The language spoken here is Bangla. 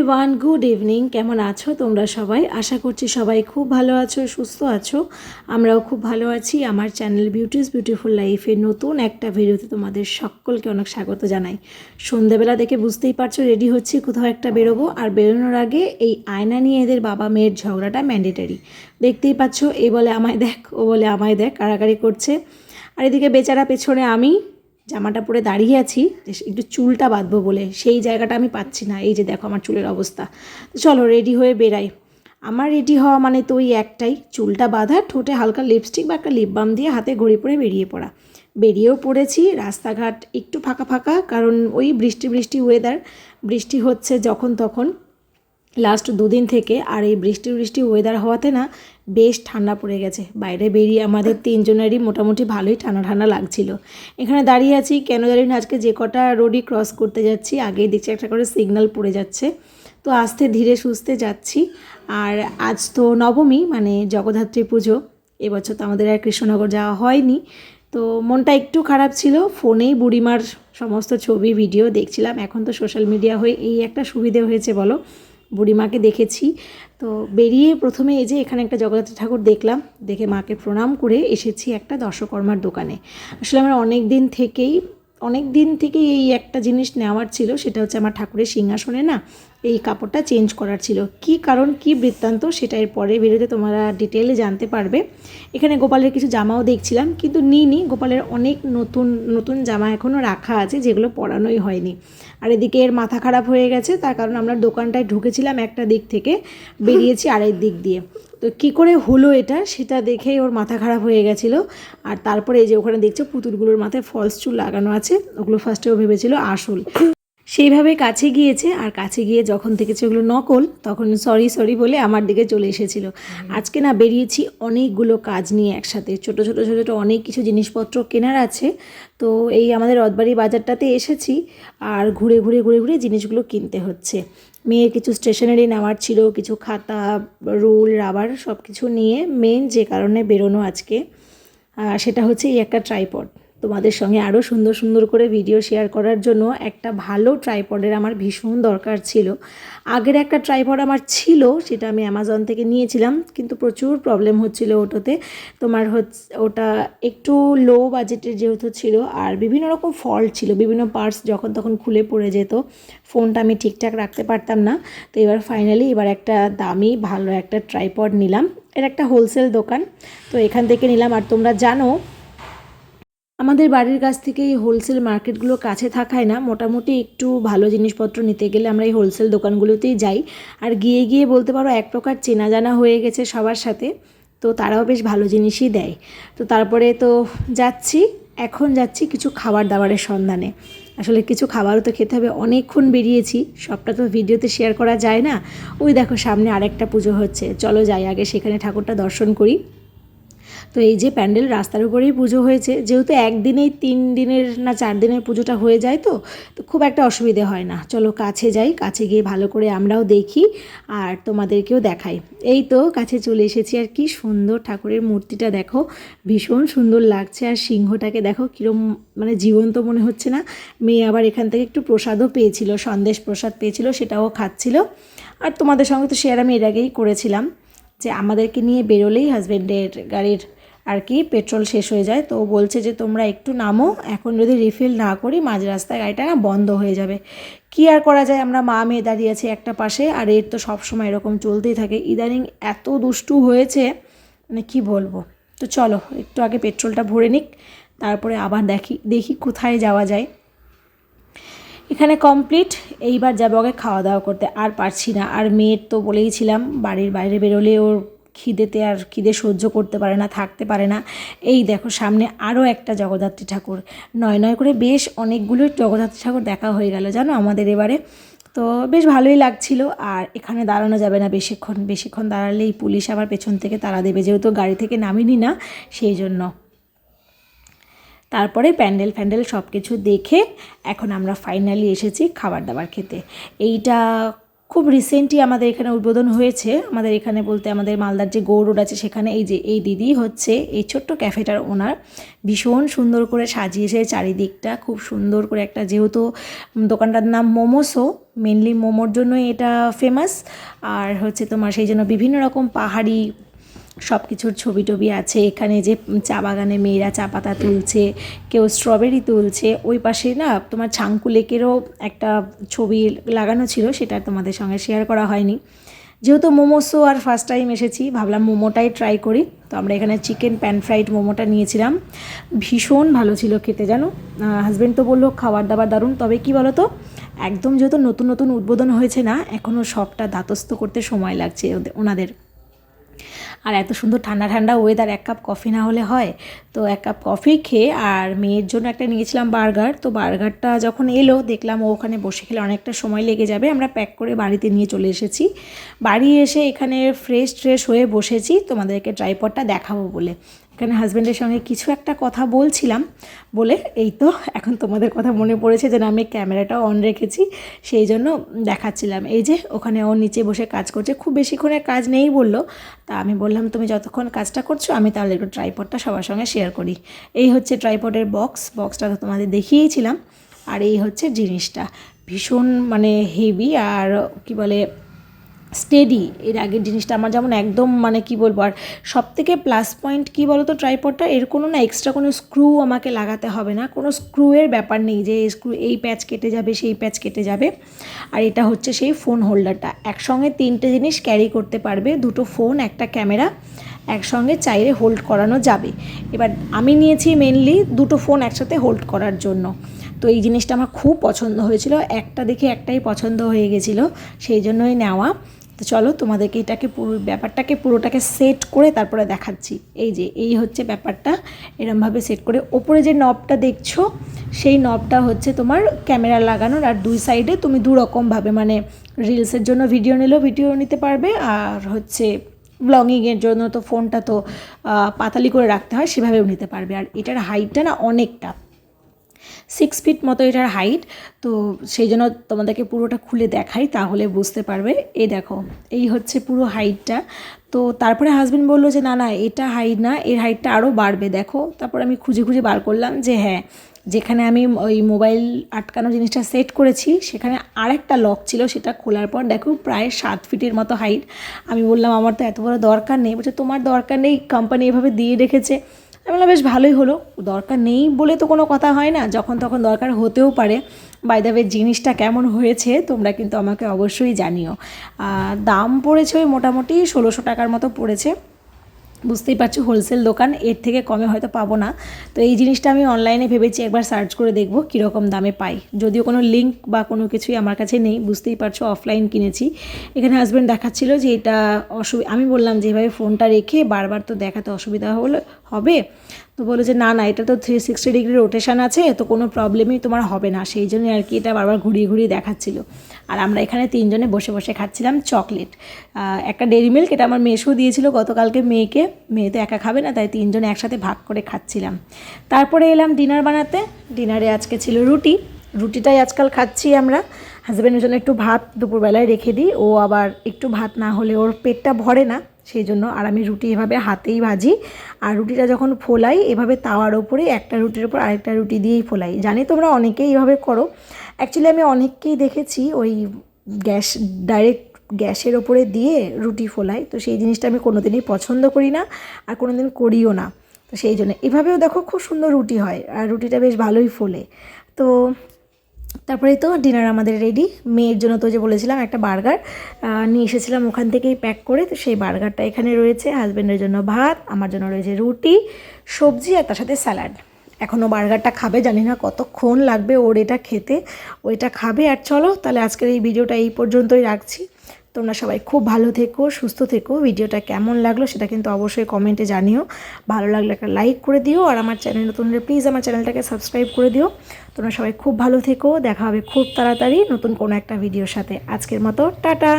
Everyone, good evening. কেমন আছো তোমরা সবাই? আশা করছি সবাই খুব ভালো আছো, সুস্থ আছো। আমরাও খুব ভালো আছি। আমার চ্যানেল বিউটিস বিউটিফুল লাইফের নতুন একটা ভিডিওতে তোমাদের সকলকে অনেক স্বাগত জানাই। সন্ধ্যাবেলা দেখে বুঝতেই পারছো রেডি হচ্ছি, কোথাও একটা বেরোবো। আর বেরোনোর আগে এই আয়না নিয়ে এদের বাবা মেয়ের ঝগড়াটা ম্যান্ডেটারি। দেখতেই পাচ্ছ, এ বলে আমায় দেখ, ও বলে আমায় দেখ, কাড়াকাড়ি করছে। আর এদিকে বেচারা পেছনে আমি জামাটা পরে দাঁড়িয়ে আছি একটু চুলটা বাঁধবো বলে, সেই জায়গাটা আমি পাচ্ছি না। এই যে দেখো আমার চুলের অবস্থা। তো চলো রেডি হয়ে বেরাই। আমার রেডি হওয়া মানে তো ওই একটাই, চুলটা বাঁধা, ঠোঁটে হালকা লিপস্টিক বা একটা লিপ বাম দিয়ে হাতে ঘড়ি পরে বেরিয়ে পড়া। বেরিয়েও পড়েছি। রাস্তাঘাট একটু ফাঁকা ফাঁকা, কারণ ওই বৃষ্টি বৃষ্টি ওয়েদার, বৃষ্টি হচ্ছে যখন তখন লাস্ট দুদিন থেকে। আর এই বৃষ্টি ওয়েদার হওয়াতে না বেশ ঠান্ডা পড়ে গেছে। বাইরে বেরিয়ে আমাদের তিনজনেরই মোটামুটি ভালোই ঠান্ডা ঠান্ডা লাগছিল। এখানে দাঁড়িয়ে আছি কেন জানি না, আজকে যে কটা রোডই ক্রস করতে যাচ্ছি আগেই দেখছি একটা করে সিগন্যাল পড়ে যাচ্ছে, তো আস্তে ধীরে সুস্থে যাচ্ছি। আর আজ তো নবমী, মানে জগদ্ধাত্রী পুজো। এবছর তো আমাদের আর কৃষ্ণনগর যাওয়া হয়নি, তো মনটা একটু খারাপ ছিল। ফোনেই বুড়িমার সমস্ত ছবি ভিডিও দেখছিলাম। এখন তো সোশ্যাল মিডিয়া হয়ে এই একটা সুবিধে হয়েছে বলো, বুড়িমাকে দেখেছি। তো বেরিয়ে প্রথমে এই যে এখানে একটা জগদ্ধাত্রী ঠাকুর দেখলাম, দেখে মাকে প্রণাম করে এসেছি একটা দর্শকর্মার দোকানে। আসলে আমার অনেক দিন থেকেই এই একটা জিনিস নেওয়ার ছিল, সেটা হচ্ছে আমার ঠাকুরের সিংহাসনে না এই কাপড়টা চেঞ্জ করার ছিল। কি কারণ কি বৃত্তান্ত সেটা এর পরে ভিডিওতে তোমরা ডিটেলে জানতে পারবে। এখানে গোপালের কিছু জামাও দেখছিলাম, কিন্তু নিইনি। গোপালের অনেক নতুন নতুন জামা এখনও রাখা আছে, যেগুলো পরানোই হয়নি। আর এদিকে এর মাথা খারাপ হয়ে গেছে, তার কারণ আমরা দোকানটায় ঢুকেছিলাম একটা দিক থেকে, বেরিয়েছি আরেক দিক দিয়ে। তো কী করে হলো এটা, সেটা দেখেই ওর মাথা খারাপ হয়ে গেছিলো। আর তারপরে এই যে ওখানে দেখছো পুতুলগুলোর মাথায় ফলস চুল লাগানো আছে, ওগুলো ফার্স্টেও ভেবেছিল আসল। সেইভাবে কাছে গিয়েছে, আর কাছে গিয়ে যখন দেখেছে ওগুলো নকল, তখন সরি বলে আমার দিকে চলে এসেছিল। আজকে না বেরিয়েছি অনেকগুলো কাজ নিয়ে একসাথে, ছোট অনেক কিছু জিনিসপত্র কেনার আছে। তো এই আমাদের রথবাড়ি বাজারটাতে এসেছি, আর ঘুরে জিনিসগুলো কিনতে হচ্ছে। মেয়ের কিছু স্টেশনারি নেওয়ার ছিল, কিছু খাতা, রুল, রাবার, সব কিছু নিয়ে মেন যে কারণে বেরোনো আজকে, সেটা হচ্ছে এই একটা ট্রাইপড। তোমাদের সঙ্গে আরও সুন্দর করে ভিডিও শেয়ার করার জন্য একটা ভালো ট্রাইপডের আমার ভীষণ দরকার ছিল। আগের একটা ট্রাইপড আমার ছিল, সেটা আমি অ্যামাজন থেকে নিয়েছিলাম, কিন্তু প্রচুর প্রবলেম হচ্ছিল ওটাতে। তোমার ওটা একটু লো বাজেটের যেহেতু ছিল, আর বিভিন্ন রকম ফল্ট ছিল, বিভিন্ন পার্টস যখন তখন খুলে পড়ে যেত, ফোনটা আমি ঠিকঠাক রাখতে পারতাম না। তো ফাইনালি একটা দামি ভালো একটা ট্রাইপড নিলাম। এর একটা হোলসেল দোকান, তো এখান থেকে নিলাম। আর তোমরা জানো আমাদের বাড়ির কাছ থেকে এই হোলসেল মার্কেটগুলো কাছে থাকায় না, মোটামুটি একটু ভালো জিনিসপত্র নিতে গেলে আমরা এই হোলসেল দোকানগুলোতেই যাই। আর গিয়ে বলতে পারো এক প্রকার চেনা জানা হয়ে গেছে সবার সাথে, তো তারাও বেশ ভালো জিনিসই দেয়। তো তারপরে তো এখন যাচ্ছি কিছু খাবার দাবারের সন্ধানে। আসলে কিছু খাবারও তো খেতে হবে, অনেকক্ষণ বেরিয়েছি, সবটা তো ভিডিওতে শেয়ার করা যায় না। ওই দেখো সামনে আরেকটা পুজো হচ্ছে, চলো যাই আগে সেখানে ঠাকুরটা দর্শন করি। তো এই যে প্যান্ডেল রাস্তার উপরেই পুজো হয়েছে, যেহেতু একদিনেই 3 দিনের না 4 দিনের পুজোটা হয়ে যায়, তো খুব একটা অসুবিধে হয় না। চলো কাছে যাই, কাছে গিয়ে ভালো করে আমরাও দেখি আর তোমাদেরকেও দেখাই। এই তো কাছে চলে এসেছি। আর কি সুন্দর ঠাকুরের মূর্তিটা দেখো, ভীষণ সুন্দর লাগছে। আর সিংহটাকে দেখো কীরকম মানে জীবন্ত মনে হচ্ছে না। মেয়ে আবার এখান থেকে একটু প্রসাদও পেয়েছিল, সন্দেশ প্রসাদ পেয়েছিল, সেটাও খাচ্ছিল। আর তোমাদের সঙ্গে তো শেয়ার আমি এর আগেই করেছিলাম যে আমাদেরকে নিয়ে বেরোলেই হাজব্যান্ডের গাড়ির আর কি পেট্রোল শেষ হয়ে যায়, তো বলছে যে তোমরা একটু নামো, এখন যদি রিফিল না করি মাঝ রাস্তায় গাড়িটা না বন্ধ হয়ে যাবে। কি আর করা যায়, আমরা মা মেয়ে দাঁড়িয়ে আছি একটা পাশে, আর এর তো সবসময় এরকম চলতেই থাকে। ইদানিং এত দুষ্টু হয়েছে মানে কি বলবো। তো চলো একটু আগে পেট্রোলটা ভরে নিক, তারপরে আবার দেখি কোথায় যাওয়া যায়। এখানে কমপ্লিট, এইবার যাবো আগে খাওয়া দাওয়া করতে। আর পারছি না। আর মেয়ের তো বলেইছিলাম বাড়ির বাইরে বেরোলে ওর খিদে সহ্য করতে পারে না, থাকতে পারে না। এই দেখো সামনে আরও একটা জগদ্ধাত্রী ঠাকুর, নয় করে বেশ অনেকগুলো জগদ্ধাত্রী ঠাকুর দেখা হয়ে গেল জানো আমাদের এবারে। তো বেশ ভালোই লাগছিল। আর এখানে দাঁড়ানো যাবে না বেশিক্ষণ দাঁড়ালেই পুলিশ আবার পেছন থেকে তাড়া দেবে, যেহেতু গাড়ি থেকে নামিনি না সেই জন্য। তারপরে প্যান্ডেল সব কিছু দেখে এখন আমরা ফাইনালি এসেছি খাবার দাবার খেতে। এইটা খুব রিসেন্টলি আমাদের এখানে উদ্বোধন হয়েছে। আমাদের এখানে বলতে আমাদের মালদার যে গৌড় রোড আছে সেখানে এই যে এই দিদি হচ্ছে এই ছোট্ট ক্যাফেটার ওনার। ভীষণ সুন্দর করে সাজিয়েছে চারিদিকটা, খুব সুন্দর করে একটা, যেহেতু দোকানটার নাম মোমোসো, মেনলি মোমোর জন্যই এটা ফেমাস। আর হচ্ছে তোমার সেই জন্য বিভিন্ন রকম পাহাড়ি সব কিছুর ছবি টবি আছে এখানে। যে চা বাগানে মেয়েরা চা পাতা তুলছে, কেউ স্ট্রবেরি তুলছে। ওই পাশে না তোমার ছাঙ্কু লেকেরও একটা ছবি লাগানো ছিল, সেটা তোমাদের সঙ্গে শেয়ার করা হয়নি। যেহেতু মোমোসো আর ফার্স্ট টাইম এসেছি, ভাবলাম মোমোটাই ট্রাই করি। তো আমরা এখানে চিকেন প্যান ফ্রাইড মোমোটা নিয়েছিলাম, ভীষণ ভালো ছিল খেতে জানো। হাজব্যান্ড তো বললো খাবার দাবার দারুণ, তবে কি বলো তো, একদম যেহেতু নতুন নতুন উদ্বোধন হয়েছে না, এখনও সবটা ধাতস্থ করতে সময় লাগছে ওনাদের। আর এত সুন্দর ঠান্ডা ঠান্ডা ওয়েদার, এক কাপ কফি না হলে হয়। তো এক কাপ কফি খেয়ে, আর মেয়ের জন্য একটা নিয়েছিলাম বার্গার। তো বার্গারটা যখন এলো দেখলাম ও ওখানে বসে খেলে অনেকটা সময় লেগে যাবে, আমরা প্যাক করে বাড়িতে নিয়ে চলে এসেছি। বাড়ি এসে এখানে ফ্রেশ হয়ে বসেছি তোমাদেরকে ট্রাইপডটা দেখাবো বলে। এখানে হাজব্যান্ডের সঙ্গে কিছু একটা কথা বলছিলাম বলে এই তো এখন তোমাদের কথা মনে পড়েছে যে আমি ক্যামেরাটা অন রেখেছি, সেই জন্য দেখাচ্ছিলাম। এই যে ওখানে ও নিচে বসে কাজ করছে, খুব বেশিক্ষণের কাজ নেই বললো। তা আমি বললাম তুমি যতক্ষণ কাজটা করছো আমি তাহলে একটু ট্রাইপডটা সবার সঙ্গে শেয়ার করি। এই হচ্ছে ট্রাইপডের বক্সটা তো তোমাদের দেখিয়েছিলাম। আর এই হচ্ছে জিনিসটা, ভীষণ মানে হেভি আর কি বলে স্টেডি। এর আগের জিনিসটা আমার যেমন একদম মানে কি বলবো। আর সবথেকে প্লাস পয়েন্ট কী বলো তো ট্রাইপডটা, এর কোনো না এক্সট্রা কোনো স্ক্রু আমাকে লাগাতে হবে না, কোনো স্ক্রুয়ের ব্যাপার নেই যে স্ক্রু এই প্যাচ কেটে যাবে সেই প্যাচ কেটে যাবে। আর এটা হচ্ছে সেই ফোন হোল্ডারটা, একসঙ্গে 3টে জিনিস ক্যারি করতে পারবে, 2টো ফোন একটা ক্যামেরা একসঙ্গে চাইলে হোল্ড করানো যাবে। এবার আমি নিয়েছি মেনলি 2টো ফোন একসাথে হোল্ড করার জন্য। তো এই জিনিসটা আমার খুব পছন্দ হয়েছিল, একটা দেখে একটাই পছন্দ হয়ে গেছিলো, সেই জন্যই নেওয়া। তো চলো তোমাদেরকে এটাকে পুরোটাকে সেট করে তারপরে দেখাচ্ছি। এই যে এই হচ্ছে ব্যাপারটা, এরমভাবে সেট করে ওপরে যে নবটা দেখছো সেই নবটা হচ্ছে তোমার ক্যামেরা লাগানোর। আর দুই সাইডে তুমি দুরকমভাবে মানে রিলসের জন্য ভিডিও নিলেও ভিডিও নিতে পারবে, আর হচ্ছে ব্লগিংয়ের জন্য তো ফোনটা তো পাতালি করে রাখতে হয়, সেভাবেও নিতে পারবে। আর এটার হাইটটা না অনেকটা, 6 ফিট মতো এটার হাইট। তো সেই জন্য তোমাদেরকে পুরোটা খুলে দেখাই তাহলে বুঝতে পারবে। এই দেখো এই হচ্ছে পুরো হাইটটা। তো তারপরে হাজব্যান্ড বললো যে না এটা হাইট না, এর হাইটটা আরও বাড়বে দেখো। তারপর আমি খুঁজে বার করলাম যে হ্যাঁ, যেখানে আমি ওই মোবাইল আটকানো জিনিসটা সেট করেছি সেখানে আরেকটা লক ছিল, সেটা খোলার পর দেখো প্রায় 7 ফিটের মতো হাইট। আমি বললাম আমার তো এত বড় দরকার নেই। বলছে তোমার দরকার নেই, কোম্পানি এভাবে দিয়ে রেখেছে। আমি বললাম বেশ ভালোই হলো, দরকার নেই বলে তো কোনো কথা হয় না, যখন তখন দরকার হতেও পারে। বাই দ্য ওয়ে জিনিসটা কেমন হয়েছে তোমরা কিন্তু আমাকে অবশ্যই জানিও। দাম পড়েছে ওই মোটামুটি 1600 টাকার মতো পড়েছে। বুঝতেই পারছো হোলসেল দোকান, এর থেকে কমে হয়তো পাবো না। তো এই জিনিসটা আমি অনলাইনে ভেবেছি একবার সার্চ করে দেখবো কীরকম দামে পাই, যদিও কোনো লিঙ্ক বা কোনো কিছুই আমার কাছে নেই, বুঝতেই পারছো অফলাইন কিনেছি। এখানে হাজব্যান্ড দেখাচ্ছিল যে এটা আমি বললাম যে এভাবে ফোনটা রেখে বারবার তো দেখাতে অসুবিধা হবে। তো বলে যে না এটা তো 360 ডিগ্রি রোটেশন আছে, তো কোনো প্রবলেমই তোমার হবে না, সেই জন্যই আর কি এটা বারবার ঘুরিয়ে দেখাচ্ছিল। আর আমরা এখানে 3জনে বসে খাচ্ছিলাম চকলেট, একটা ডেইরি মিল্ক, এটা আমার মেয়েও দিয়েছিল গতকালকে মেয়ে তো একা খাবে না, তাই 3জনে একসাথে ভাগ করে খাচ্ছিলাম। তারপরে এলাম ডিনার বানাতে। ডিনারে আজকে ছিল রুটিটাই আজকাল খাচ্ছি আমরা। হাজব্যান্ডের জন্য একটু ভাত দুপুরবেলায় রেখে দিই, ও আবার একটু ভাত না হলে ওর পেটটা ভরে না, সেই জন্য। আর আমি রুটি এভাবে হাতেই ভাজি, আর রুটিটা যখন ফোলাই এভাবে তাওয়ার ওপরে একটা রুটির ওপর আরেকটা রুটি দিয়েই ফোলাই। জানি তোমরা অনেকেই এইভাবে করো, অ্যাকচুয়ালি আমি অনেককেই দেখেছি ওই ডাইরেক্ট গ্যাসের ওপরে দিয়ে রুটি ফোলাই। তো সেই জিনিসটা আমি কোনোদিনই পছন্দ করি না আর কোনোদিন করিও না। তো সেই জন্য এভাবেও দেখো খুব সুন্দর রুটি হয়, আর রুটিটা বেশ ভালোই ফোলে। তো তারপরেই তো ডিনার আমাদের রেডি। মেয়ের জন্য তো যে বলেছিলাম একটা বার্গার নিয়ে এসেছিলাম ওখান থেকেই প্যাক করে, তো সেই বার্গারটা এখানে রয়েছে। হাজব্যান্ডের জন্য ভাত, আমার জন্য রয়েছে রুটি, সবজি আর তার সাথে স্যালাড। এখনও বার্গারটা খাবে, জানি না কতক্ষণ লাগবে ওর এটা খেতে, ওইটা খাবে। আর চলো তাহলে আজকের এই ভিডিওটা এই পর্যন্তই রাখছি। তোমরা সবাই খুব ভালো থেকো, সুস্থ থেকো। ভিডিওটা কেমন লাগলো সেটা কিন্তু অবশ্যই কমেন্টে জানিও। ভালো লাগলে একটা লাইক করে দিও, আর আমার চ্যানেল নতুন হলে প্লিজ আমার চ্যানেলটাকে সাবস্ক্রাইব করে দিও। তোমরা সবাই খুব ভালো থেকো, দেখা হবে খুব তাড়াতাড়ি নতুন কোনো একটা ভিডিওর সাথে। আজকের মতো টাটা।